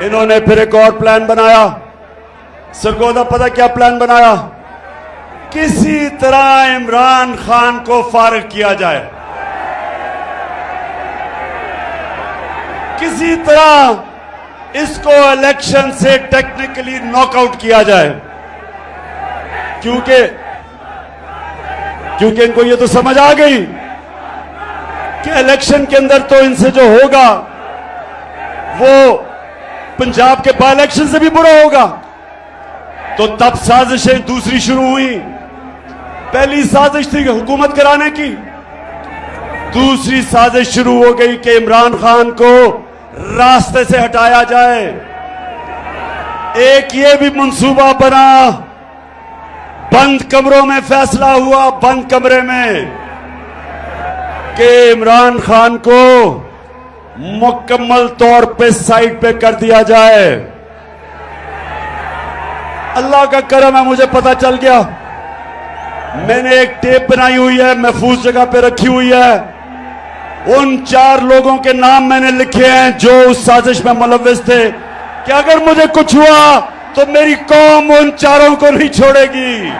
इन्होंने फिर एक और प्लान बनाया। सरगोदा पता क्या प्लान बनाया? किसी तरह इमरान खान को फारिग किया जाए, किसी तरह इसको इलेक्शन से टेक्निकली नॉकआउट किया जाए, क्योंकि इनको ये तो समझ आ गई कि इलेक्शन के अंदर तो इनसे जो होगा वो पंजाब के बाई इलेक्शन से भी बुरा होगा। तो तब साजिशें दूसरी शुरू हुई। पहली साजिश थी हुकूमत कराने की, दूसरी साजिश शुरू हो गई कि इमरान खान को रास्ते से हटाया जाए। एक ये भी मंसूबा बना, बंद कमरों में फैसला हुआ, बंद कमरे में, कि इमरान खान को मुकम्मल तौर पे साइड पे कर दिया जाए। अल्लाह का करम है, मुझे पता चल गया। मैंने एक टेप बनाई हुई है, महफूज जगह पे रखी हुई है। उन 4 लोगों के नाम मैंने लिखे हैं जो उस साजिश में मुलव्विस थे, कि अगर मुझे कुछ हुआ तो मेरी कौम उन 4 को नहीं छोड़ेगी।